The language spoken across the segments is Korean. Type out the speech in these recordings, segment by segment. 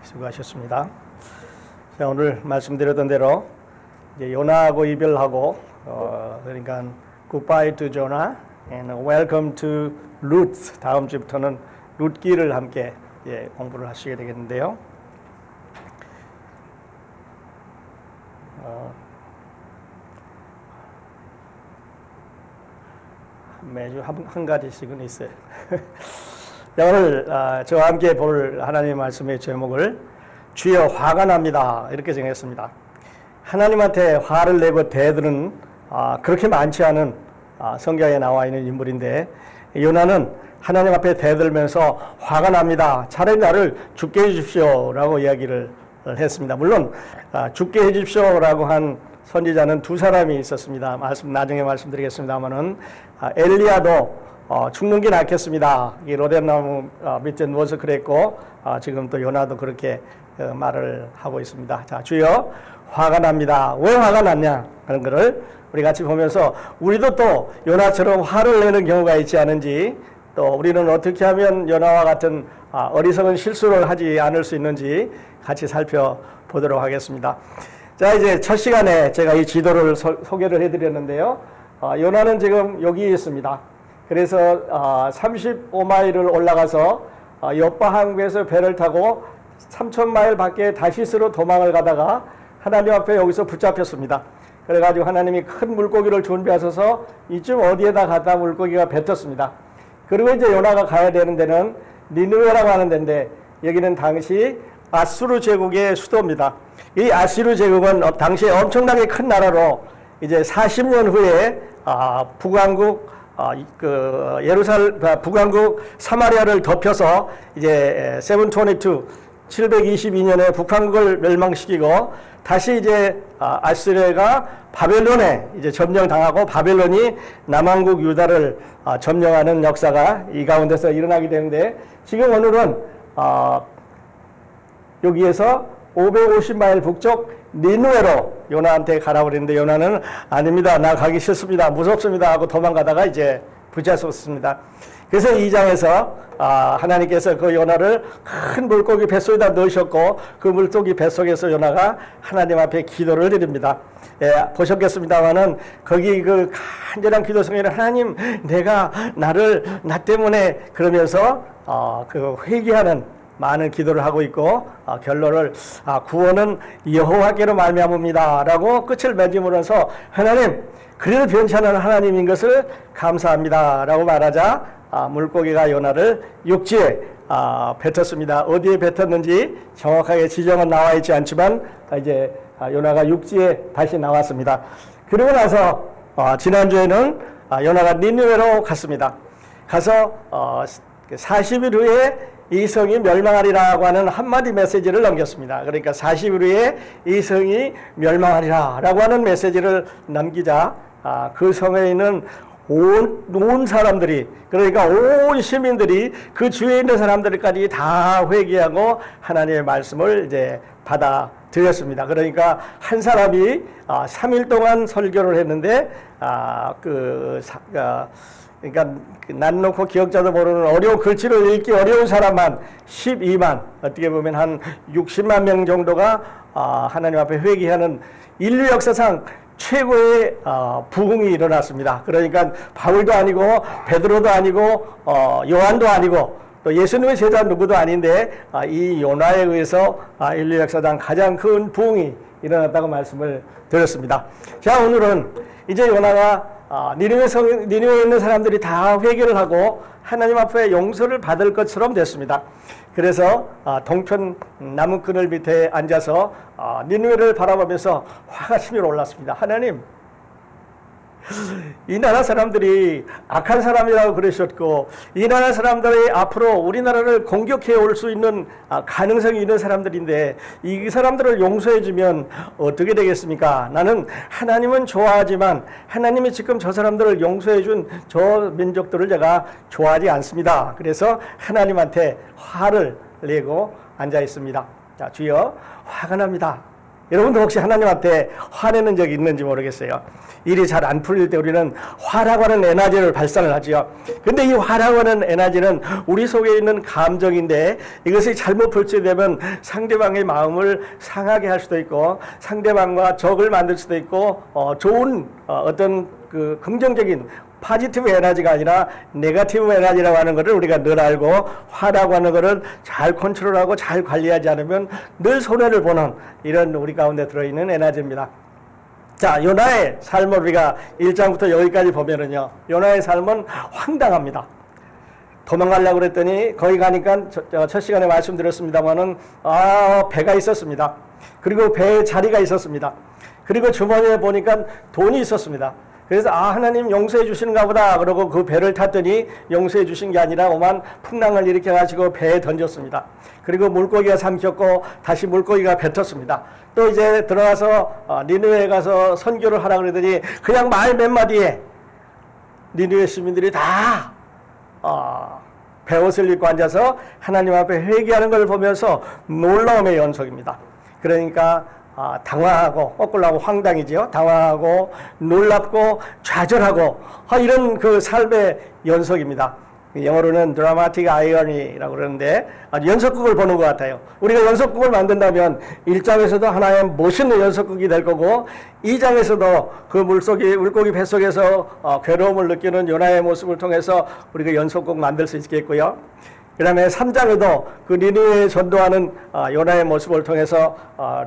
수고하셨습니다. 자, 오늘 말씀드렸던 대로 이제 요나하고 이별하고 그러니까 Goodbye to Jonah and Welcome to Ruth. 다음 주부터는 룻기를 함께 공부를 하시게 되겠는데요. 매주 한 가지씩은 있어요. 오늘 저와 함께 볼 하나님의 말씀의 제목을 주여 화가 납니다 이렇게 정했습니다. 하나님한테 화를 내고 대들은 그렇게 많지 않은 성경에 나와 있는 인물인데 요나는 하나님 앞에 대들면서 화가 납니다. 차라리 나를 죽게 해주십시오 라고 이야기를 했습니다. 물론 죽게 해주십시오라고 한 선지자는 두 사람이 있었습니다. 나중에 말씀드리겠습니다만은 엘리야도 죽는 게 낫겠습니다. 이 로뎀나무 밑에 누워서 그랬고 지금 또 요나도 그렇게 말을 하고 있습니다. 자, 주여 화가 납니다. 왜 화가 났냐 하는 것을 우리 같이 보면서 우리도 또 요나처럼 화를 내는 경우가 있지 않은지 또 우리는 어떻게 하면 요나와 같은 어리석은 실수를 하지 않을 수 있는지 같이 살펴보도록 하겠습니다. 자, 이제 첫 시간에 제가 이 지도를 소개를 해드렸는데요. 요나는 지금 여기 있습니다. 그래서 35마일을 올라가서 요파 항구에서 배를 타고 3,000마일 밖에 다시스로 도망을 가다가 하나님 앞에 여기서 붙잡혔습니다. 그래가지고 하나님이 큰 물고기를 준비하셔서 이쯤 어디에다 갖다 물고기가 뱉었습니다. 그리고 이제 요나가 가야 되는 데는 니느웨라고 하는 데인데 여기는 당시 아수르 제국의 수도입니다. 이 아수르 제국은 당시에 엄청나게 큰 나라로 이제 40년 후에 북왕국 북왕국 사마리아를 덮여서 이제 722년에 북왕국을 멸망시키고 다시 이제 아수르가 바벨론에 이제 점령당하고 바벨론이 남왕국 유다를 점령하는 역사가 이 가운데서 일어나게 되는데 지금 오늘은 여기에서 550마일 북쪽 니느웨로 요나한테 가라고 그랬는데 요나는 아닙니다. 나 가기 싫습니다. 무섭습니다. 하고 도망가다가 이제 붙잡혔습니다. 그래서 2장에서 하나님께서 그 요나를 큰 물고기 뱃속에다 넣으셨고 그 물고기 뱃속에서 요나가 하나님 앞에 기도를 드립니다. 보셨겠습니다만은 거기 그 간절한 기도 성에는 하나님 내가 나 때문에 그러면서 그 회개하는 많은 기도를 하고 있고 결론을 구원은 여호와께로 말미암습니다 라고 끝을 맺음으로써 하나님 그래도 변치 않은 하나님인 것을 감사합니다 라고 말하자 물고기가 요나를 육지에 뱉었습니다. 어디에 뱉었는지 정확하게 지정은 나와 있지 않지만 이제 요나가 육지에 다시 나왔습니다. 그리고 나서 지난주에는 요나가 니느웨로 갔습니다. 가서 40일 후에 이 성이 멸망하리라고 하는 한마디 메시지를 넘겼습니다. 그러니까 40일 후에 이 성이 멸망하리라고 하는 메시지를 넘기자 그 성에 있는 온 사람들이 그러니까 온 시민들이 그 주위에 있는 사람들까지 다 회개하고 하나님의 말씀을 이제 받아들였습니다. 그러니까 한 사람이 3일 동안 설교를 했는데 그러니까 난 놓고 기억자도 모르는 어려운 글씨를 읽기 어려운 사람만 12만 어떻게 보면 한 60만 명 정도가 하나님 앞에 회개하는 인류 역사상 최고의 부흥이 일어났습니다. 그러니까 바울도 아니고 베드로도 아니고 요한도 아니고 또 예수님의 제자 누구도 아닌데 이 요나에 의해서 인류 역사상 가장 큰 부흥이 일어났다고 말씀을 드렸습니다. 자, 오늘은 이제 요나가 니느웨에 있는 사람들이 다 회개를 하고 하나님 앞에 용서를 받을 것처럼 됐습니다. 그래서 동편 나무 그늘 밑에 앉아서 니느웨를 바라보면서 화가 치밀어 올랐습니다. 하나님, 이 나라 사람들이 악한 사람이라고 그러셨고 이 나라 사람들이 앞으로 우리나라를 공격해 올 수 있는 가능성이 있는 사람들인데 이 사람들을 용서해 주면 어떻게 되겠습니까? 나는 하나님은 좋아하지만 하나님이 지금 저 사람들을 용서해 준 저 민족들을 제가 좋아하지 않습니다. 그래서 하나님한테 화를 내고 앉아 있습니다. 자, 주여 화가 납니다. 여러분도 혹시 하나님 앞에 화내는 적이 있는지 모르겠어요. 일이 잘 안 풀릴 때 우리는 화라고 하는 에너지를 발산을 하죠. 근데 이 화라고 하는 에너지는 우리 속에 있는 감정인데 이것이 잘못 풀출되면 상대방의 마음을 상하게 할 수도 있고 상대방과 적을 만들 수도 있고 좋은 어떤 그 긍정적인 파지티브 에너지가 아니라 네거티브 에너지라고 하는 것을 우리가 늘 알고 화라고 하는 것을 잘 컨트롤하고 잘 관리하지 않으면 늘 손해를 보는 이런 우리 가운데 들어있는 에너지입니다. 자, 요나의 삶을 우리가 1장부터 여기까지 보면은요, 요나의 삶은 황당합니다. 도망가려고 그랬더니 거기 가니까 첫 시간에 말씀드렸습니다만은 배가 있었습니다. 그리고 배에 자리가 있었습니다. 그리고 주머니에 보니까 돈이 있었습니다. 그래서 하나님 용서해 주시는가 보다 그러고 그 배를 탔더니 용서해 주신 게 아니라 오만 풍랑을 일으켜 가지고 배에 던졌습니다. 그리고 물고기가 삼켰고 다시 물고기가 뱉었습니다. 또 이제 들어가서 니느웨에 가서 선교를 하라 그러더니 그냥 말 몇 마디에 니느웨 시민들이 다 베옷을 입고 앉아서 하나님 앞에 회개하는 걸 보면서 놀라움의 연속입니다. 그러니까 당황하고 거꾸로 하고 황당이지요. 당황하고 놀랍고 좌절하고 이런 그 삶의 연속입니다. 영어로는 드라마틱 아이러니라고 그러는데 아주 연속극을 보는 것 같아요. 우리가 연속극을 만든다면 1장에서도 하나의 멋있는 연속극이 될 거고 2장에서도 그 물고기 뱃속에서 괴로움을 느끼는 요나의 모습을 통해서 우리가 연속극 만들 수 있겠고요. 그 다음에 3장에도 그 니느웨에 전도하는 요나의 모습을 통해서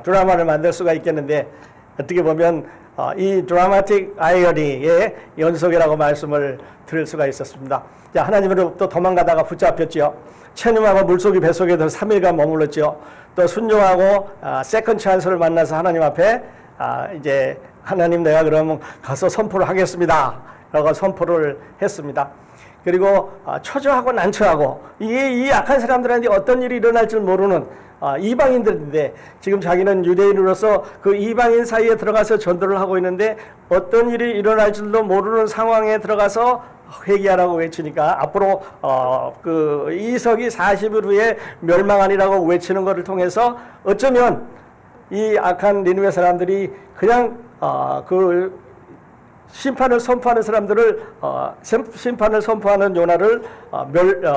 드라마를 만들 수가 있겠는데 어떻게 보면 이 드라마틱 아이러니의 연속이라고 말씀을 드릴 수가 있었습니다. 자, 하나님으로부터 도망가다가 붙잡혔지요. 체념하고 물속이 뱃속에서 3일간 머물렀지요. 또 순종하고 세컨 찬스를 만나서 하나님 앞에 이제 하나님 내가 그러면 가서 선포를 하겠습니다. 라고 선포를 했습니다. 그리고 초조하고 난처하고 이 악한 사람들한테 어떤 일이 일어날 줄 모르는 이방인들인데 지금 자기는 유대인으로서 그 이방인 사이에 들어가서 전도를 하고 있는데 어떤 일이 일어날 줄도 모르는 상황에 들어가서 회개하라고 외치니까 앞으로 그 이석이 40일 후에 멸망하리라고 외치는 것을 통해서 어쩌면 이 악한 니느웨 사람들이 그냥 그 심판을 선포하는 사람들을 심판을 선포하는 요나를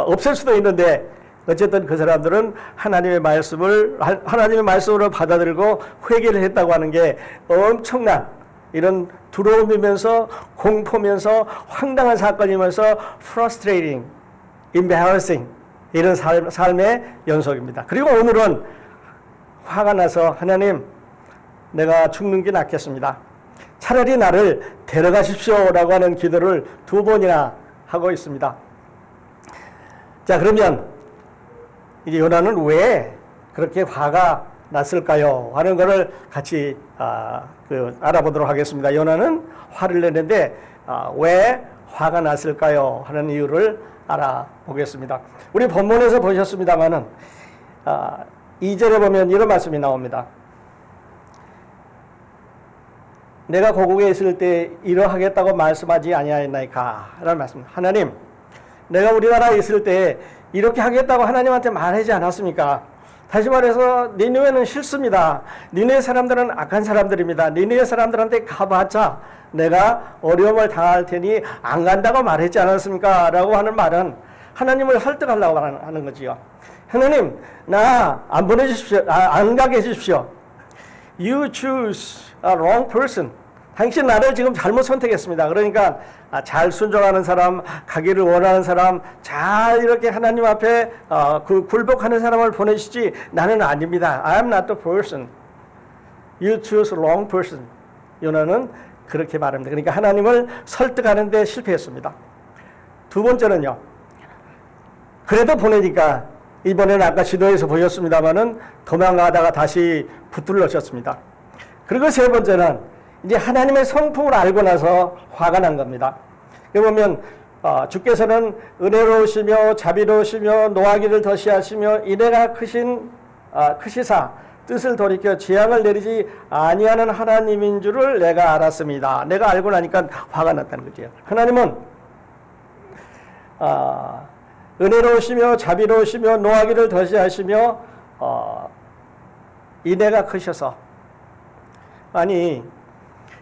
없앨 수도 있는데 어쨌든 그 사람들은 하나님의 말씀으로 받아들이고 회개를 했다고 하는 게 엄청난 이런 두려움이면서 공포면서 황당한 사건이면서 frustrating, embarrassing 이런 삶의 연속입니다. 그리고 오늘은 화가 나서 하나님 내가 죽는 게 낫겠습니다. 차라리 나를 데려가십시오라고 하는 기도를 2번이나 하고 있습니다. 자, 그러면 이제 요나는 왜 그렇게 화가 났을까요? 하는 것을 같이 알아보도록 하겠습니다. 요나는 화를 내는데 왜 화가 났을까요? 하는 이유를 알아보겠습니다. 우리 본문에서 보셨습니다마는 2절에 보면 이런 말씀이 나옵니다. 내가 고국에 있을 때 이러하겠다고 말씀하지 아니하였나이까? 라는 말씀. 하나님, 내가 우리나라에 있을 때 이렇게 하겠다고 하나님한테 말하지 않았습니까? 다시 말해서 니느웨는 싫습니다. 니느웨 사람들은 악한 사람들입니다. 니느웨 사람들한테 가봤자 내가 어려움을 당할 테니 안 간다고 말했지 않았습니까? 라고 하는 말은 하나님을 설득하려고 하는 거지요. 하나님, 나 안 보내주십시오. 안 가게 해주십시오. You choose a wrong person. 당신 나를 지금 잘못 선택했습니다. 그러니까 잘 순종하는 사람, 가기를 원하는 사람, 잘 이렇게 하나님 앞에 그 굴복하는 사람을 보내시지 나는 아닙니다. I am not the person. You choose a wrong person. 요나는 그렇게 말합니다. 그러니까 하나님을 설득하는 데 실패했습니다. 두 번째는요. 그래도 보내니까 이번에는 아까 지도에서 보셨습니다마는 도망가다가 다시 붙들러졌습니다. 그리고 세 번째는 이제 하나님의 성품을 알고 나서 화가 난 겁니다. 여기 보면 주께서는 은혜로우시며 자비로우시며 노하기를 더시하시며 인애가 크시사 뜻을 돌이켜 재앙을 내리지 아니하는 하나님인 줄을 내가 알았습니다. 내가 알고 나니까 화가 났다는 거죠. 하나님은 은혜로우시며 자비로우시며 노하기를 더시하시며 인애가 크셔서 아니,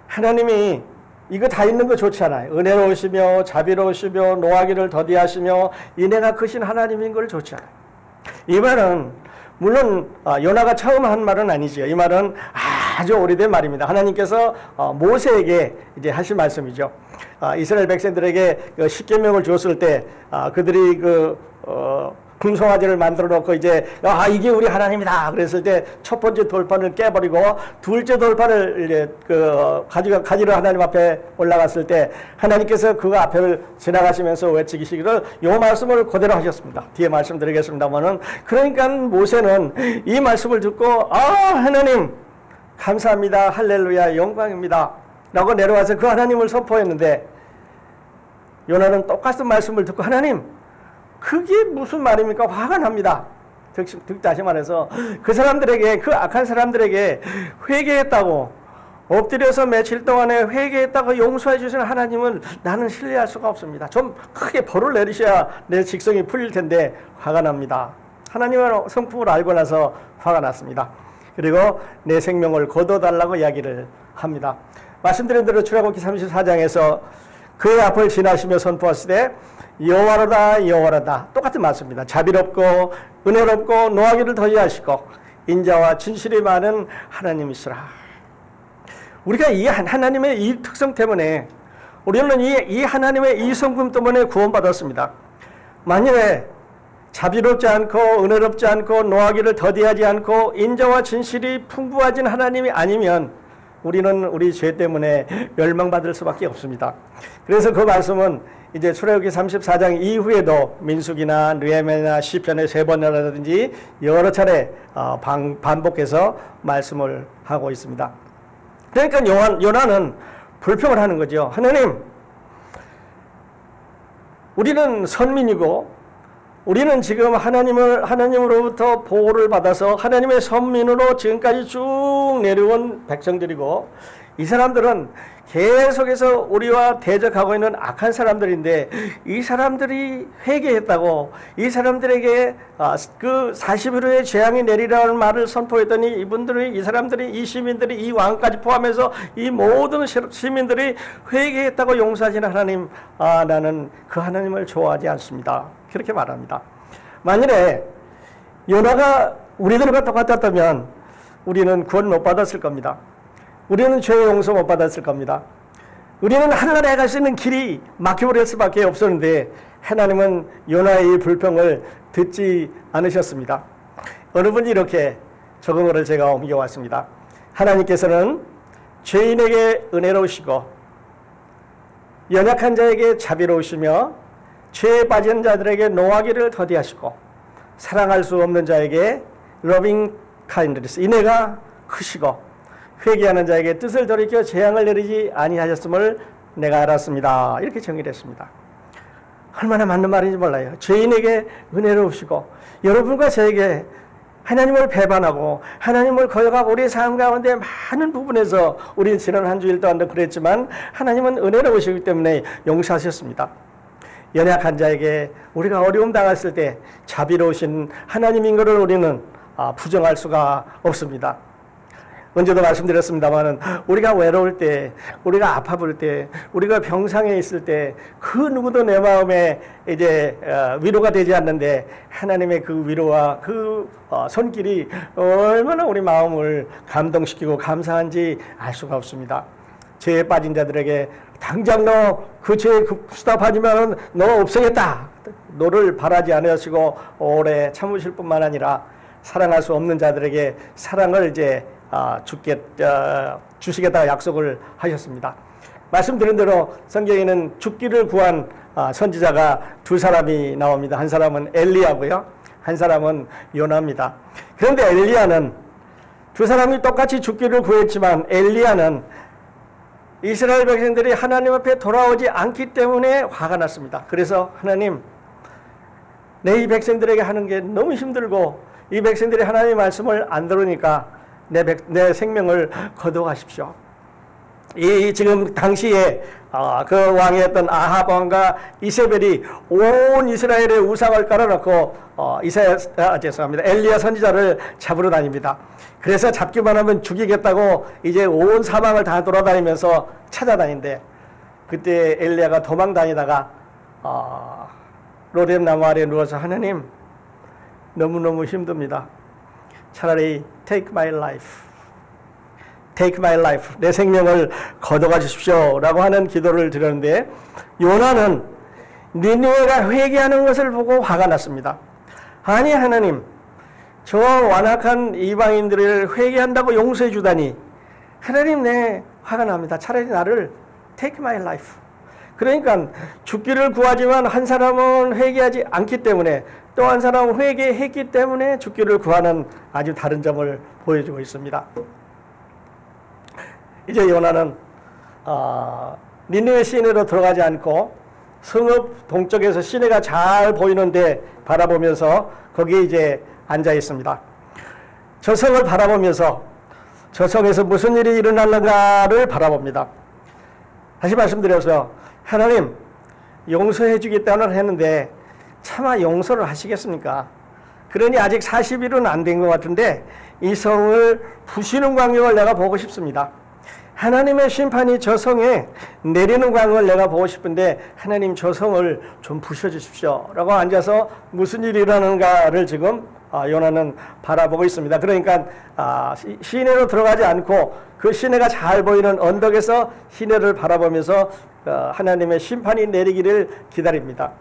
하나님이 이거 다 있는 거 좋잖아요. 은혜로우시며 자비로우시며 노하기를 더디하시며 인애가 크신 하나님인 걸 좋잖아요. 이 말은 물론 요나가 처음 한 말은 아니지요. 이 말은 아주 오래된 말입니다. 하나님께서 모세에게 이제 하신 말씀이죠. 이스라엘 백성들에게 그 십계명을 줬을 때 그들이 금송아지를 만들어 놓고 이제 이게 우리 하나님이다 그랬을 때 첫 번째 돌판을 깨버리고 둘째 돌판을 이제 가지러 하나님 앞에 올라갔을 때 하나님께서 그 앞을 지나가시면서 외치시기를 요 말씀을 그대로 하셨습니다. 뒤에 말씀드리겠습니다만은 그러니까 모세는 이 말씀을 듣고 하나님 감사합니다 할렐루야 영광입니다 라고 내려와서 그 하나님을 선포했는데 요나는 똑같은 말씀을 듣고 하나님 그게 무슨 말입니까? 화가 납니다. 다시 말해서 그 사람들에게 그 악한 사람들에게 회개했다고 엎드려서 며칠 동안에 회개했다고 용서해 주시는 하나님은 나는 신뢰할 수가 없습니다. 좀 크게 벌을 내리셔야 내 직성이 풀릴 텐데 화가 납니다. 하나님의 성품을 알고 나서 화가 났습니다. 그리고 내 생명을 거둬달라고 이야기를 합니다. 말씀드린 대로 출애굽기 34장에서 그의 앞을 지나시며 선포하시되 여호와로다 여호와로다 똑같은 말씀입니다. 자비롭고 은혜롭고 노하기를 더디하시고 인자와 진실이 많은 하나님이시라. 우리가 이 하나님의 이 특성 때문에 우리는 이 하나님의 이 성품 때문에 구원받았습니다. 만일에 자비롭지 않고 은혜롭지 않고 노하기를 더디하지 않고 인자와 진실이 풍부하진 하나님이 아니면 우리는 우리 죄 때문에 멸망받을 수밖에 없습니다. 그래서 그 말씀은 이제 출애굽기 34장 이후에도 민수기나 느헤미야나 시편의 3번이라든지 여러 차례 반복해서 말씀을 하고 있습니다. 그러니까 요나는 불평을 하는 거죠. 하나님, 우리는 선민이고 우리는 지금 하나님으로부터 보호를 받아서 하나님의 선민으로 지금까지 쭉 내려온 백성들이고 이 사람들은 계속해서 우리와 대적하고 있는 악한 사람들인데 이 사람들이 회개했다고 이 사람들에게 그 40일후에 재앙이 내리라는 말을 선포했더니 이 사람들이 이 시민들이 이 왕까지 포함해서 이 모든 시민들이 회개했다고 용서하시는 하나님 나는 그 하나님을 좋아하지 않습니다. 그렇게 말합니다. 만일에 요나가 우리들과 똑같았다면 우리는 구원 못 받았을 겁니다. 우리는 죄의 용서 못 받았을 겁니다. 우리는 하늘나라에 갈 수 있는 길이 막혀버릴 수밖에 없었는데 하나님은 요나의 이 불평을 듣지 않으셨습니다. 어느 분이 이렇게 적응어를 제가 옮겨왔습니다. 하나님께서는 죄인에게 은혜로우시고 연약한 자에게 자비로우시며 죄에 빠진 자들에게 노하기를 더디하시고 사랑할 수 없는 자에게 loving kindness 인애가 크시고 회개하는 자에게 뜻을 돌이켜 재앙을 내리지 아니하셨음을 내가 알았습니다. 이렇게 정의를 했습니다. 얼마나 맞는 말인지 몰라요. 죄인에게 은혜로우시고 여러분과 저에게 하나님을 배반하고 하나님을 거역하고 우리의 삶 가운데 많은 부분에서 우리 지난 한 주일 동안도 그랬지만 하나님은 은혜로우시기 때문에 용서하셨습니다. 연약한 자에게 우리가 어려움 당했을 때 자비로우신 하나님인 것을 우리는 부정할 수가 없습니다. 언제도 말씀드렸습니다만 우리가 외로울 때, 우리가 아파 볼 때, 우리가 병상에 있을 때 그 누구도 내 마음에 이제 위로가 되지 않는데 하나님의 그 위로와 그 손길이 얼마나 우리 마음을 감동시키고 감사한지 알 수가 없습니다. 죄에 빠진 자들에게 당장 너 그 죄에 수답하지만 너 없애겠다. 너를 바라지 않으시고 오래 참으실 뿐만 아니라 사랑할 수 없는 자들에게 사랑을 이제 주시겠다고 약속을 하셨습니다. 말씀드린 대로 성경에는 죽기를 구한 선지자가 두 사람이 나옵니다. 한 사람은 엘리야고요. 한 사람은 요나입니다. 그런데 엘리야는 두 사람이 똑같이 죽기를 구했지만 엘리야는 이스라엘 백성들이 하나님 앞에 돌아오지 않기 때문에 화가 났습니다. 그래서 하나님, 내 이 백성들에게 하는 게 너무 힘들고 이 백성들이 하나님의 말씀을 안 들으니까 내 생명을 거둬가십시오. 지금 당시에 그 왕이었던 아합 왕과 이세벨이 온 이스라엘의 우상을 깔아놓고 죄송합니다. 엘리야 선지자를 잡으러 다닙니다. 그래서 잡기만 하면 죽이겠다고 이제 온 사방을 다 돌아다니면서 찾아다닌대. 그때 엘리야가 도망다니다가 로뎀 나무 아래에 누워서 하나님 너무너무 힘듭니다. 차라리 take my life. Take my life. 내 생명을 거둬가 주십시오. 라고 하는 기도를 드렸는데 요나는 니느웨가 회개하는 것을 보고 화가 났습니다. 아니 하나님 저 완악한 이방인들을 회개한다고 용서해 주다니 하나님 내 화가 납니다. 차라리 나를 take my life. 그러니까 죽기를 구하지만 한 사람은 회개하지 않기 때문에 또 한 사람은 회개했기 때문에 죽기를 구하는 아주 다른 점을 보여주고 있습니다. 이제 요나는 니느웨 시내로 들어가지 않고 성읍 동쪽에서 시내가 잘 보이는데 바라보면서 거기에 이제 앉아 있습니다. 저 성을 바라보면서 저 성에서 무슨 일이 일어날는가를 바라봅니다. 다시 말씀드려서 하나님 용서해 주겠다는 했는데 차마 용서를 하시겠습니까? 그러니 아직 40일은 안 된 것 같은데 이 성을 부시는 광경을 내가 보고 싶습니다. 하나님의 심판이 저 성에 내리는 광경을 내가 보고 싶은데 하나님 저 성을 좀 부셔주십시오 라고 앉아서 무슨 일이 일어나는가를 지금 요나는 바라보고 있습니다. 그러니까 시내로 들어가지 않고 그 시내가 잘 보이는 언덕에서 시내를 바라보면서 하나님의 심판이 내리기를 기다립니다.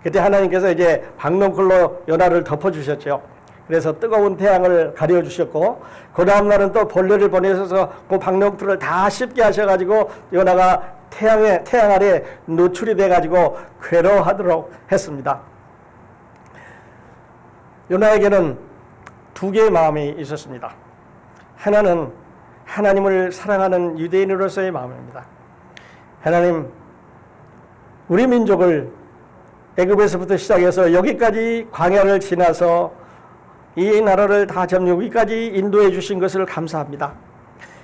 그때 하나님께서 이제 박넝쿨로 요나를 덮어주셨죠. 그래서 뜨거운 태양을 가려주셨고 그 다음날은 또 벌레를 보내셔서 그 박넝쿨을 다 씹게 하셔가지고 요나가 태양 아래 노출이 돼가지고 괴로워하도록 했습니다. 요나에게는 두 개의 마음이 있었습니다. 하나는 하나님을 사랑하는 유대인으로서의 마음입니다. 하나님, 우리 민족을 애굽에서부터 시작해서 여기까지 광야를 지나서 이 나라를 다 여기까지 인도해 주신 것을 감사합니다.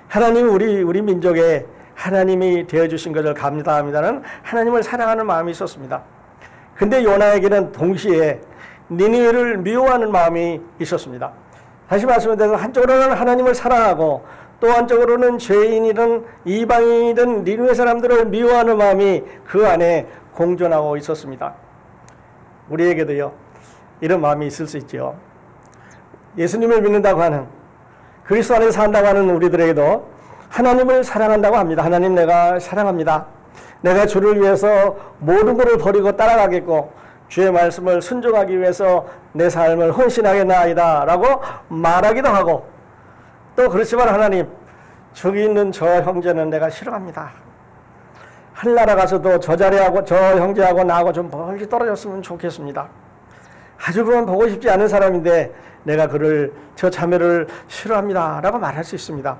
하나님 우리 민족에 하나님이 되어주신 것을 감사합니다는 하나님을 사랑하는 마음이 있었습니다. 근데 요나에게는 동시에 니느웨를 미워하는 마음이 있었습니다. 다시 말씀드려서 한쪽으로는 하나님을 사랑하고 또 한쪽으로는 죄인이든 이방인이든 니느웨 사람들을 미워하는 마음이 그 안에 공존하고 있었습니다. 우리에게도요 이런 마음이 있을 수 있죠. 예수님을 믿는다고 하는 그리스도 안에서 산다고 하는 우리들에게도 하나님을 사랑한다고 합니다. 하나님 내가 사랑합니다. 내가 주를 위해서 모든 것을 버리고 따라가겠고 주의 말씀을 순종하기 위해서 내 삶을 헌신하겠나이다 라고 말하기도 하고 또 그렇지만 하나님 저기 있는 저 형제는 내가 싫어합니다. 하늘나라 가서도 저 자리하고 저 형제하고 나하고 좀 멀리 떨어졌으면 좋겠습니다. 아주 그만 보고 싶지 않은 사람인데 내가 저 자매를 싫어합니다 라고 말할 수 있습니다.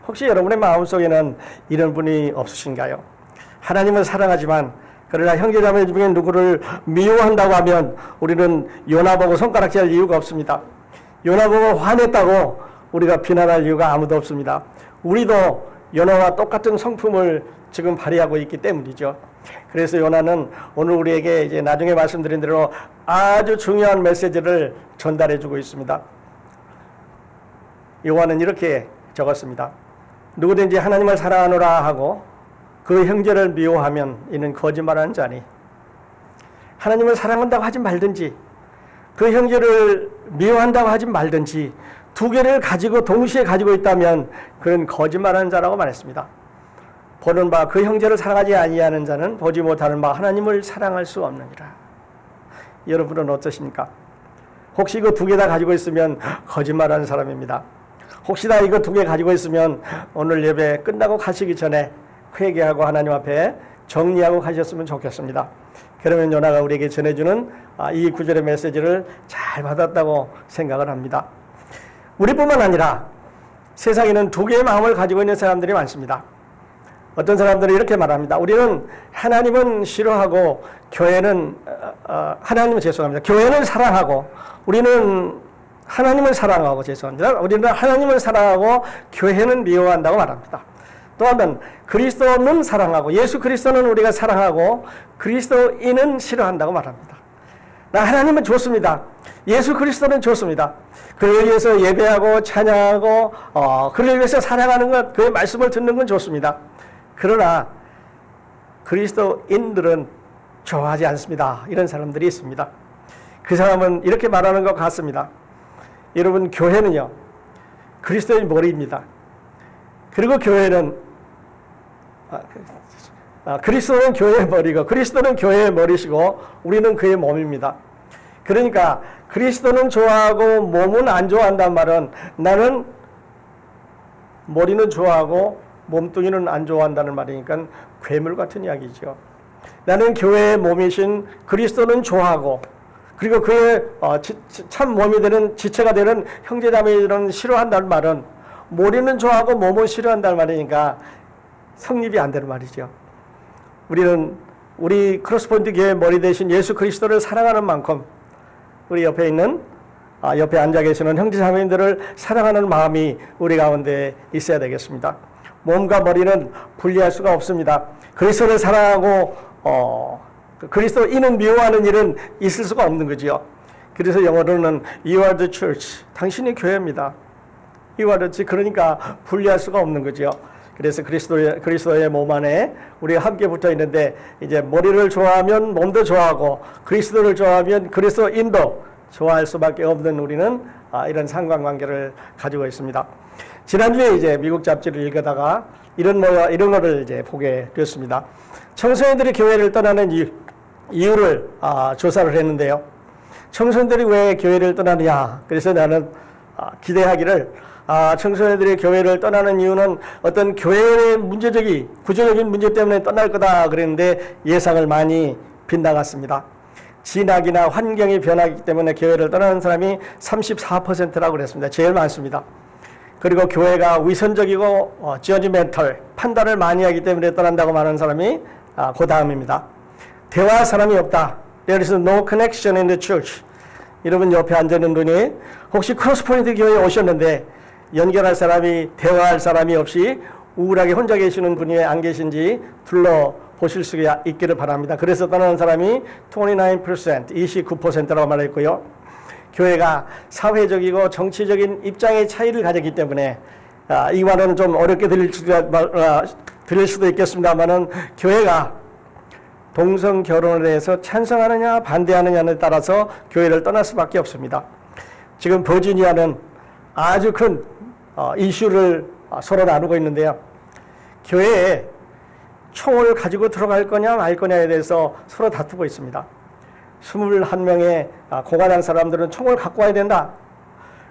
혹시 여러분의 마음속에는 이런 분이 없으신가요? 하나님을 사랑하지만 그러나 형제자매 중에 누구를 미워한다고 하면 우리는 요나 보고 손가락질 이유가 없습니다. 요나 보고 화냈다고 우리가 비난할 이유가 아무도 없습니다. 우리도 요나와 똑같은 성품을 지금 발휘하고 있기 때문이죠. 그래서 요나는 오늘 우리에게 이제 나중에 말씀드린 대로 아주 중요한 메시지를 전달해 주고 있습니다. 요한은 이렇게 적었습니다. 누구든지 하나님을 사랑하노라 하고 그 형제를 미워하면 이는 거짓말하는 자니 하나님을 사랑한다고 하지 말든지 그 형제를 미워한다고 하지 말든지 두 개를 가지고 동시에 가지고 있다면 그는 거짓말하는 자라고 말했습니다. 보는 바 그 형제를 사랑하지 아니하는 자는 보지 못하는 바 하나님을 사랑할 수 없느니라. 여러분은 어떠십니까? 혹시 이거 두 개 다 가지고 있으면 거짓말하는 사람입니다. 혹시 다 이거 두 개 가지고 있으면 오늘 예배 끝나고 가시기 전에 회개하고 하나님 앞에 정리하고 가셨으면 좋겠습니다. 그러면 요나가 우리에게 전해주는 이 구절의 메시지를 잘 받았다고 생각을 합니다. 우리뿐만 아니라 세상에는 두 개의 마음을 가지고 있는 사람들이 많습니다. 어떤 사람들은 이렇게 말합니다. 우리는 하나님은 싫어하고 교회는 교회는 사랑하고 우리는 하나님을 사랑하고 우리는 하나님을 사랑하고 교회는 미워한다고 말합니다. 또 하나는 그리스도는 사랑하고 예수 그리스도는 우리가 사랑하고 그리스도인은 싫어한다고 말합니다. 하나님은 좋습니다. 예수 그리스도는 좋습니다. 그를 위해서 예배하고 찬양하고 그를 위해서 사랑하는 것, 그의 말씀을 듣는 건 좋습니다. 그러나 그리스도인들은 좋아하지 않습니다. 이런 사람들이 있습니다. 그 사람은 이렇게 말하는 것 같습니다. 여러분, 교회는요, 그리스도의 머리입니다. 그리고 교회는 그리스도는 교회의 머리고 그리스도는 교회의 머리시고 우리는 그의 몸입니다. 그러니까 그리스도는 좋아하고 몸은 안 좋아한다는 말은 나는 머리는 좋아하고 몸뚱이는 안 좋아한다는 말이니까 괴물 같은 이야기죠. 나는 교회의 몸이신 그리스도는 좋아하고 그리고 그의 참 몸이 되는 지체가 되는 형제자매들은 싫어한다는 말은 머리는 좋아하고 몸은 싫어한다는 말이니까 성립이 안 되는 말이죠. 우리 크로스포인트 교회의 머리 대신 예수 그리스도를 사랑하는 만큼 우리 옆에 있는 옆에 앉아 계시는 형제자매님들을 사랑하는 마음이 우리 가운데 있어야 되겠습니다. 몸과 머리는 분리할 수가 없습니다. 그리스도를 사랑하고 그리스도인은 미워하는 일은 있을 수가 없는 거지요. 그래서 영어로는 You are the church. 당신이 교회입니다. You are the church. 그러니까 분리할 수가 없는 거지요. 그래서 그리스도의 몸 안에 우리가 함께 붙어 있는데 이제 머리를 좋아하면 몸도 좋아하고 그리스도를 좋아하면 그리스도인도 좋아할 수밖에 없는 우리는 이런 상관관계를 가지고 있습니다. 지난주에 이제 미국 잡지를 읽다가 이런 거를 이제 보게 되었습니다. 청소년들이 교회를 떠나는 이유를 조사를 했는데요. 청소년들이 왜 교회를 떠나느냐? 그래서 나는 기대하기를 청소년들이 교회를 떠나는 이유는 어떤 교회의 구조적인 문제 때문에 떠날 거다 그랬는데 예상을 많이 빗나갔습니다. 진학이나 환경이 변하기 때문에 교회를 떠나는 사람이 34%라고 그랬습니다. 제일 많습니다. 그리고 교회가 위선적이고 judgmental, 판단을 많이 하기 때문에 떠난다고 말하는 사람이 그 다음입니다. 대화할 사람이 없다. There is no connection in the church. 여러분 옆에 앉아있는 분이 혹시 크로스포인트 교회에 오셨는데 연결할 사람이, 대화할 사람이 없이 우울하게 혼자 계시는 분이 안 계신지 둘러보실 수 있기를 바랍니다. 그래서 떠나는 사람이 29%라고 말했고요. 교회가 사회적이고 정치적인 입장의 차이를 가졌기 때문에 이 말은 좀 어렵게 들릴 수도 있겠습니다만은 교회가 동성 결혼에 대해서 찬성하느냐 반대하느냐에 따라서 교회를 떠날 수밖에 없습니다. 지금 버지니아는 아주 큰 이슈를 서로 나누고 있는데요. 교회에 총을 가지고 들어갈 거냐 말 거냐에 대해서 서로 다투고 있습니다. 21명의 공화당 사람들은 총을 갖고 와야 된다.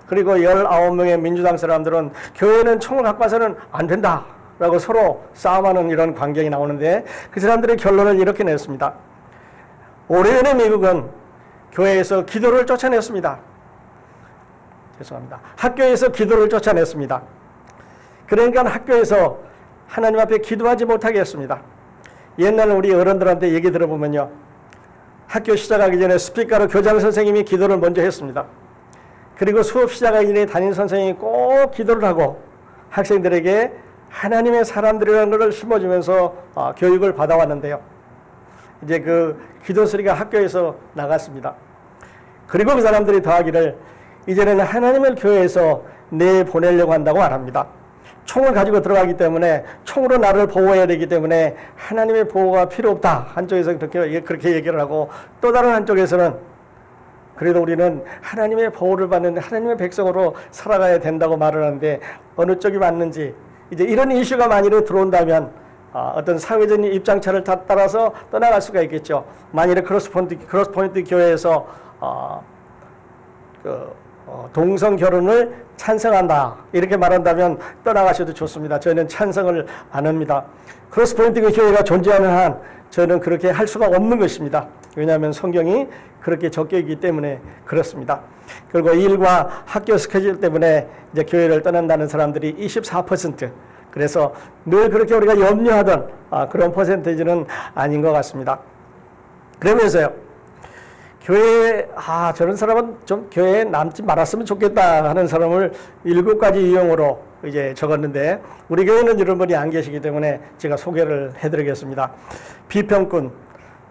그리고 19명의 민주당 사람들은 교회는 총을 갖고 와서는 안 된다. 라고 서로 싸움하는 이런 광경이 나오는데 그 사람들의 결론을 이렇게 냈습니다. 오래전에 미국은 교회에서 기도를 쫓아냈습니다. 죄송합니다. 학교에서 기도를 쫓아냈습니다. 그러니까 학교에서 하나님 앞에 기도하지 못하게 했습니다. 옛날 우리 어른들한테 얘기 들어보면요. 학교 시작하기 전에 스피커로 교장 선생님이 기도를 먼저 했습니다. 그리고 수업 시작하기 전에 담임 선생님이 꼭 기도를 하고 학생들에게 하나님의 사람들이라는 것을 심어주면서 교육을 받아왔는데요. 이제 그 기도 소리가 학교에서 나갔습니다. 그리고 그 사람들이 더하기를 이제는 하나님을 교회에서 내보내려고 한다고 말합니다. 총을 가지고 들어가기 때문에 총으로 나를 보호해야 되기 때문에 하나님의 보호가 필요 없다. 한쪽에서 그렇게 얘기를 하고 또 다른 한쪽에서는 그래도 우리는 하나님의 보호를 받는 하나님의 백성으로 살아가야 된다고 말을 하는데 어느 쪽이 맞는지 이제 이런 이슈가 만일에 들어온다면 어떤 사회적인 입장차를 따라서 떠나갈 수가 있겠죠. 만일에 크로스포인트 교회에서 동성 결혼을 찬성한다 이렇게 말한다면 떠나가셔도 좋습니다. 저희는 찬성을 안 합니다. 크로스포인트 교회가 존재하는 한 저는 그렇게 할 수가 없는 것입니다. 왜냐하면 성경이 그렇게 적혀 있기 때문에 그렇습니다. 그리고 일과 학교 스케줄 때문에 이제 교회를 떠난다는 사람들이 24%. 그래서 늘 그렇게 우리가 염려하던 그런 퍼센테이지는 아닌 것 같습니다. 그러면서요. 교회에 저런 사람은 좀 교회에 남지 말았으면 좋겠다 하는 사람을 7가지 유형으로 이제 적었는데 우리 교회는 이런 분이 안 계시기 때문에 제가 소개를 해드리겠습니다. 비평꾼.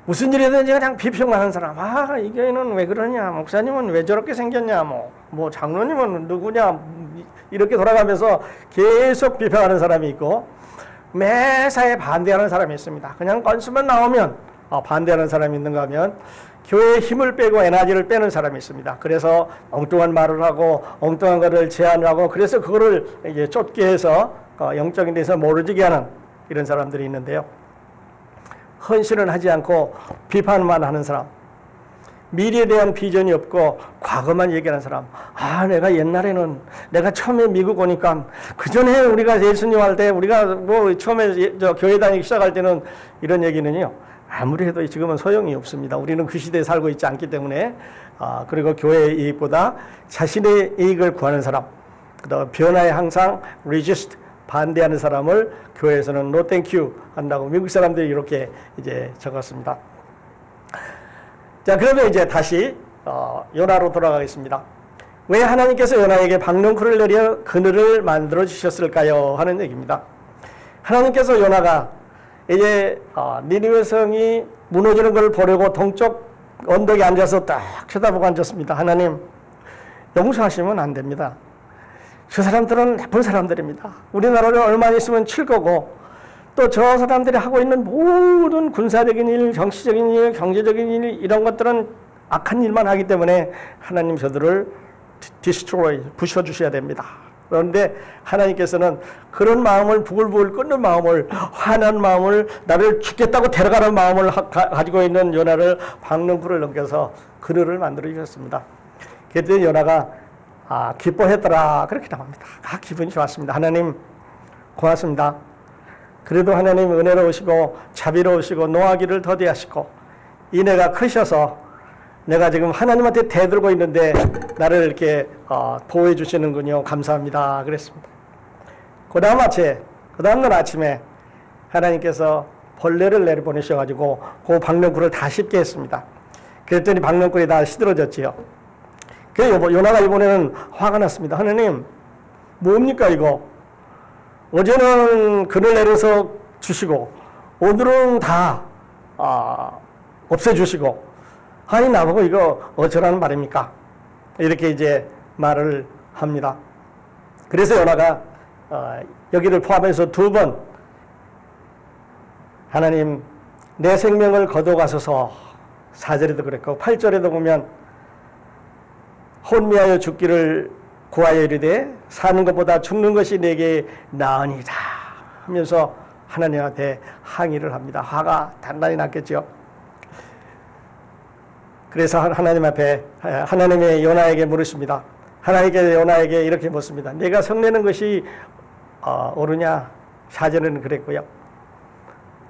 무슨 일이든지 그냥 비평만 하는 사람. 아, 이 교회는 왜 그러냐? 목사님은 왜 저렇게 생겼냐? 뭐 장로님은 누구냐? 이렇게 돌아가면서 계속 비평하는 사람이 있고 매사에 반대하는 사람이 있습니다. 그냥 건수만 나오면 반대하는 사람이 있는가 하면 교회에 힘을 빼고 에너지를 빼는 사람이 있습니다. 그래서 엉뚱한 말을 하고 엉뚱한 것을 제안하고 그래서 그거를 이제 쫓게 해서 영적인 데서 모르지게 하는 이런 사람들이 있는데요. 헌신을 하지 않고 비판만 하는 사람, 미래에 대한 비전이 없고 과거만 얘기하는 사람. 아, 내가 옛날에는 내가 처음에 미국 오니까 그 전에 우리가 예수님 할 때 우리가 뭐 처음에 교회 다니기 시작할 때는 이런 얘기는요. 아무리 해도 지금은 소용이 없습니다. 우리는 그 시대에 살고 있지 않기 때문에 그리고 교회의 이익보다 자신의 이익을 구하는 사람, 그다음 변화에 항상 resist 반대하는 사람을 교회에서는 no thank you 한다고 미국 사람들이 이렇게 이제 적었습니다. 자, 그러면 이제 다시 요나로 돌아가겠습니다. 왜 하나님께서 요나에게 박넝쿨을 내려 그늘을 만들어 주셨을까요? 하는 얘기입니다. 하나님께서 요나가 이제 니느웨 성이 무너지는 걸 보려고 동쪽 언덕에 앉아서 딱 쳐다보고 앉았습니다. 하나님, 용서하시면 안 됩니다. 저 사람들은 나쁜 사람들입니다. 우리나라를 얼마 있으면 칠 거고 또 저 사람들이 하고 있는 모든 군사적인 일, 정치적인 일, 경제적인 일 이런 것들은 악한 일만 하기 때문에 하나님 저들을 destroy, 부셔주셔야 됩니다. 그런데 하나님께서는 그런 마음을 부글부글 끓는 마음을 화난 마음을 나를 죽겠다고 데려가는 마음을 가지고 있는 요나를 박넝쿨을 넘겨서 그늘을 만들어 주셨습니다. 그랬더니 요나가 기뻐했더라 그렇게 나옵니다. 기분이 좋았습니다. 하나님 고맙습니다. 그래도 하나님 은혜로우시고 자비로우시고 노하기를 더디하시고 인애가 크셔서 내가 지금 하나님한테 대들고 있는데 나를 이렇게 보호해 주시는군요. 감사합니다. 그랬습니다. 그 다음날 아침에 하나님께서 벌레를 내려보내셔가지고 그 박넝쿨을 다 씹게 했습니다. 그랬더니 박넝쿨이 다 시들어졌지요. 그래서 요나가 이번에는 화가 났습니다. 하나님, 뭡니까 이거? 어제는 그늘 내려서 주시고 오늘은 다 없애주시고 아니 나보고 이거 어쩌라는 말입니까? 이렇게 이제 말을 합니다. 그래서 요나가 여기를 포함해서 2번 하나님 내 생명을 거둬가소서 4절에도 그랬고 8절에도 보면 혼미하여 죽기를 구하여 이르되 사는 것보다 죽는 것이 내게 나으니라 하면서 하나님한테 항의를 합니다. 화가 단단히 났겠죠. 그래서 하나님 앞에 하나님의 요나에게 물으십니다. 하나님께 요나에게 이렇게 묻습니다. 내가 성내는 것이 옳으냐? 4절에는 그랬고요.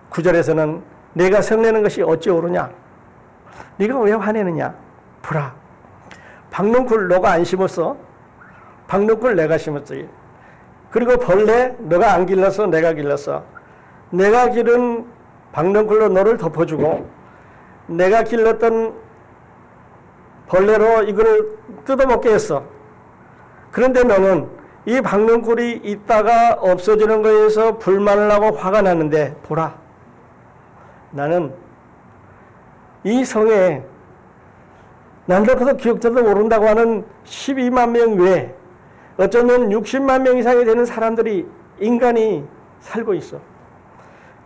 9절에서는 내가 성내는 것이 어찌 옳으냐? 네가 왜 화내느냐? 보라. 박넝쿨 너가 안 심었어? 박넝쿨 내가 심었지. 그리고 벌레 너가 안 길렀어? 내가 길렀어. 내가 기른 박넝쿨로 너를 덮어주고 내가 길렀던 벌레로 이걸 뜯어먹게 했어. 그런데 너는 이 박넝쿨이 있다가 없어지는 거에서 불만을 하고 화가 났는데 보라. 나는 이 성에 남들보다 기억자도 모른다고 하는 12만 명 외에 어쩌면 60만 명 이상이 되는 사람들이 인간이 살고 있어.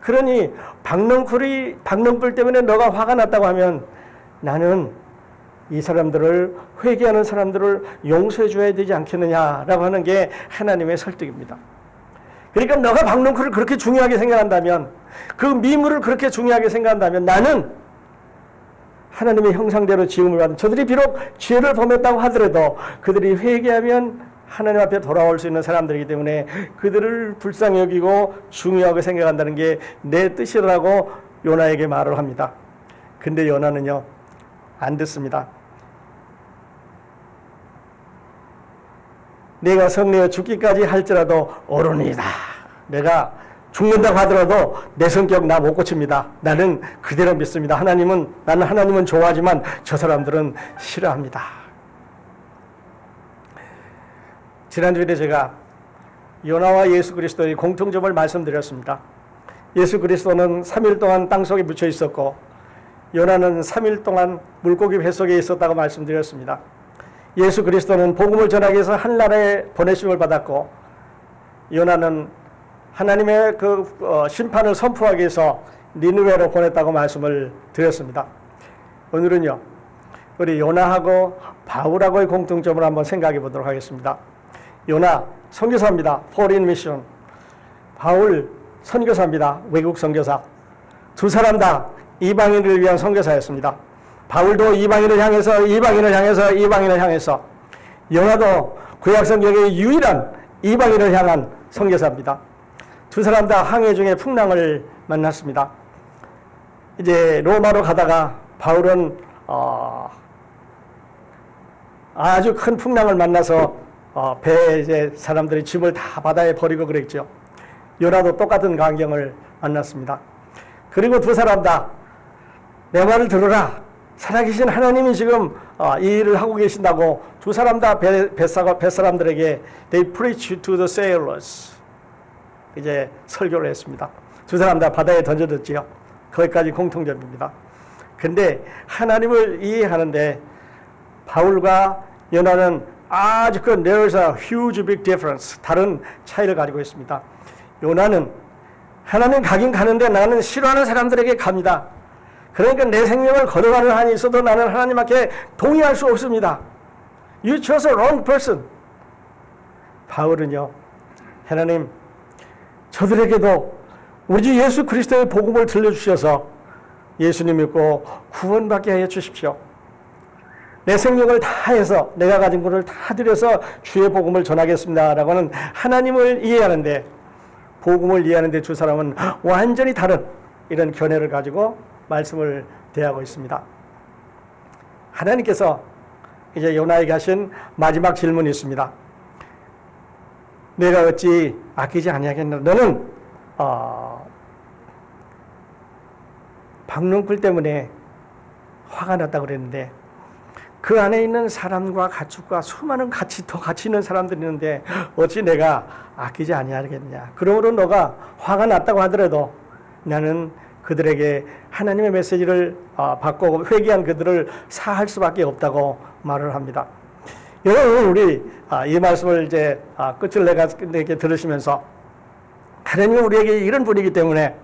그러니 박넝쿨 때문에 너가 화가 났다고 하면 나는 이 사람들을 회개하는 사람들을 용서해 줘야 되지 않겠느냐라고 하는 게 하나님의 설득입니다. 그러니까 너가 박넝쿨을 그렇게 중요하게 생각한다면 그 미물을 그렇게 중요하게 생각한다면 나는 하나님의 형상대로 지음을 받은 저들이 비록 죄를 범했다고 하더라도 그들이 회개하면 하나님 앞에 돌아올 수 있는 사람들이기 때문에 그들을 불쌍히 여기고 중요하게 생각한다는 게 내 뜻이라고 요나에게 말을 합니다. 근데 요나는요 안 듣습니다. 내가 성내어 죽기까지 할지라도 옳으니이다. 내가 죽는다고 하더라도 내 성격 나 못 고칩니다. 나는 그대로 믿습니다. 나는 하나님은 좋아하지만 저 사람들은 싫어합니다. 지난주에 제가 요나와 예수 그리스도의 공통점을 말씀드렸습니다. 예수 그리스도는 3일 동안 땅속에 묻혀 있었고 요나는 3일 동안 물고기 뱃속에 있었다고 말씀드렸습니다. 예수 그리스도는 복음을 전하기 위해서 한나라에 보내심을 받았고 요나는 하나님의 심판을 선포하기 위해서 니느웨로 보냈다고 말씀을 드렸습니다. 오늘은요, 우리 요나하고 바울하고의 공통점을 한번 생각해 보도록 하겠습니다. 요나 선교사입니다. Foreign Mission. 바울 선교사입니다. 외국 선교사. 두 사람 다 이방인을 위한 선교사였습니다. 바울도 이방인을 향해서 요나도 구약 성경의 유일한 이방인을 향한 선교사입니다. 두 사람 다 항해 중에 풍랑을 만났습니다. 이제 로마로 가다가 바울은 아주 큰 풍랑을 만나서 배에 이제 사람들이 짐을 다 바다에 버리고 그랬죠. 요나도 똑같은 광경을 만났습니다. 그리고 두 사람 다 내 말을 들어라. 살아계신 하나님이 지금 이 일을 하고 계신다고 두 사람 다 뱃사람들에게 they preach to the sailors 이제 설교를 했습니다. 두 사람 다 바다에 던져졌지요. 거기까지 공통점입니다. 근데 하나님을 이해하는데 바울과 요나는 아주 there's a huge big difference. 다른 차이를 가지고 있습니다. 요나는 하나님 가긴 가는데 나는 싫어하는 사람들에게 갑니다. 그러니까 내 생명을 걸어가는 한이 있어도 나는 하나님 앞에 동의할 수 없습니다. You chose a wrong person. 바울은요, 하나님, 저들에게도 우리 주 예수 그리스도의 복음을 들려주셔서 예수님 믿고 구원받게 하여 주십시오. 내 생명을 다해서 내가 가진 것을 다 들여서 주의 복음을 전하겠습니다. 라고는 하나님을 이해하는데, 복음을 이해하는데 두 사람은 완전히 다른 이런 견해를 가지고 말씀을 대하고 있습니다. 하나님께서 이제 요나에게 하신 마지막 질문이 있습니다. 내가 어찌 아끼지 아니하겠나? 너는 박농풀 때문에 화가 났다고 그랬는데 그 안에 있는 사람과 가축과 수많은 더 가치 있는 사람들이 있는데 어찌 내가 아끼지 아니하겠냐? 그러므로 너가 화가 났다고 하더라도 나는 그들에게 하나님의 메시지를 받고 회개한 그들을 사할 수밖에 없다고 말을 합니다. 여러분, 우리 이 말씀을 이제 끝을 내게 들으시면서 하나님은 우리에게 이런 분이기 때문에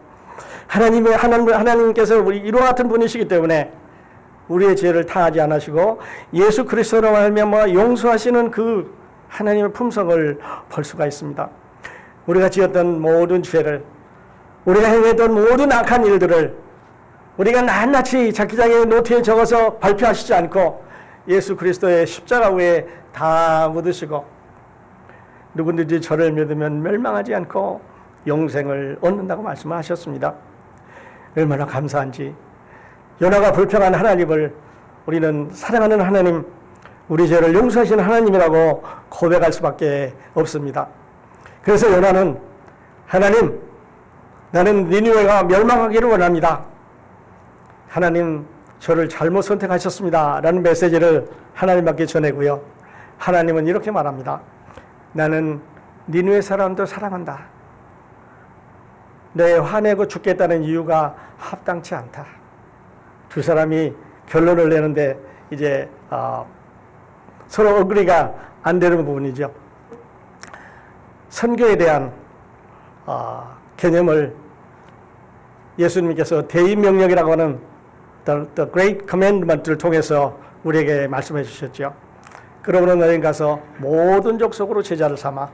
하나님께서 우리 이와 같은 분이시기 때문에 우리의 죄를 다하지 않으시고 예수 그리스도로 말미암아 용서하시는 그 하나님의 품성을 볼 수가 있습니다. 우리가 지었던 모든 죄를, 우리가 행했던 모든 악한 일들을 우리가 낱낱이 자기자기의 노트에 적어서 발표하시지 않고 예수 그리스도의 십자가 위에 다 묻으시고 누구든지 저를 믿으면 멸망하지 않고 영생을 얻는다고 말씀하셨습니다. 얼마나 감사한지. 요나가 불평한 하나님을 우리는 사랑하는 하나님, 우리 죄를 용서하시는 하나님이라고 고백할 수밖에 없습니다. 그래서 요나는 하나님, 나는 니느웨가 멸망하기를 원합니다. 하나님, 저를 잘못 선택하셨습니다. 라는 메시지를 하나님께 전하고요. 하나님은 이렇게 말합니다. 나는 니느웨 사람도 사랑한다. 내 화내고 죽겠다는 이유가 합당치 않다. 두 사람이 결론을 내는데 이제 서로 어그리가 안 되는 부분이죠. 선교에 대한 개념을 예수님께서 대의명령이라고 하는 The Great Commandment를 통해서 우리에게 말씀해 주셨죠. 그러므로 너희는 가서 모든 족속으로 제자를 삼아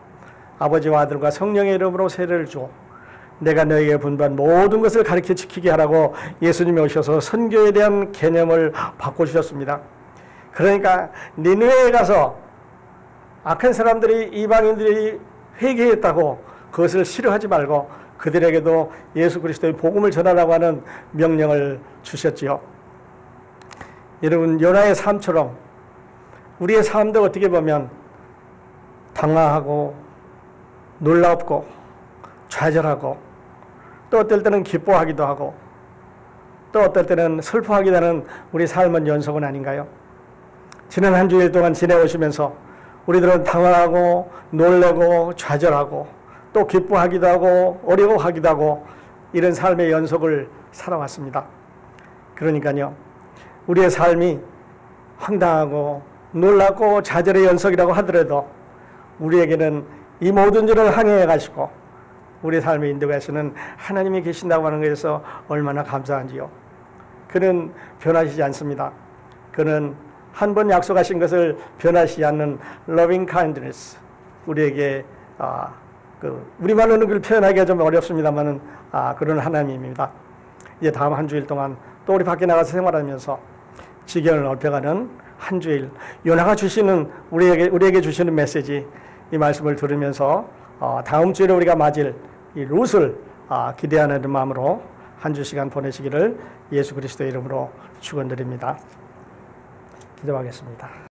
아버지와 아들과 성령의 이름으로 세례를 주어 내가 너희에게 분부한 모든 것을 가르쳐 지키게 하라고 예수님이 오셔서 선교에 대한 개념을 바꿔주셨습니다. 그러니까 니느웨에 가서 악한 사람들이, 이방인들이 회개했다고 그것을 싫어하지 말고 그들에게도 예수 그리스도의 복음을 전하라고 하는 명령을 주셨지요. 여러분, 요나의 삶처럼 우리의 삶도 어떻게 보면 당황하고 놀랍고 좌절하고 또 어떨 때는 기뻐하기도 하고 또 어떨 때는 슬퍼하기도 하는 우리 삶은 연속은 아닌가요? 지난 한 주일 동안 지내오시면서 우리들은 당황하고 놀라고 좌절하고 또 기뻐하기도 하고 어려워하기도 하고 이런 삶의 연속을 살아왔습니다. 그러니까요, 우리의 삶이 황당하고 놀랍고 좌절의 연속이라고 하더라도 우리에게는 이 모든 일을 항해해 가시고 우리의 삶을 인도하시는 하나님이 계신다고 하는 것에서 얼마나 감사한지요. 그는 변하시지 않습니다. 그는 한 번 약속하신 것을 변하시지 않는 loving kindness, 우리에게 우리말로는 그걸 표현하기가 좀 어렵습니다만은 그런 하나님입니다. 이제 다음 한 주일 동안 또 우리 밖에 나가서 생활하면서 지경을 넓혀가는 한 주일, 요나가 주시는 우리에게 주시는 메시지, 이 말씀을 들으면서 다음 주일에 우리가 맞을 이 룻을 기대하는 마음으로 한 주 시간 보내시기를 예수 그리스도의 이름으로 축원드립니다. 기도하겠습니다.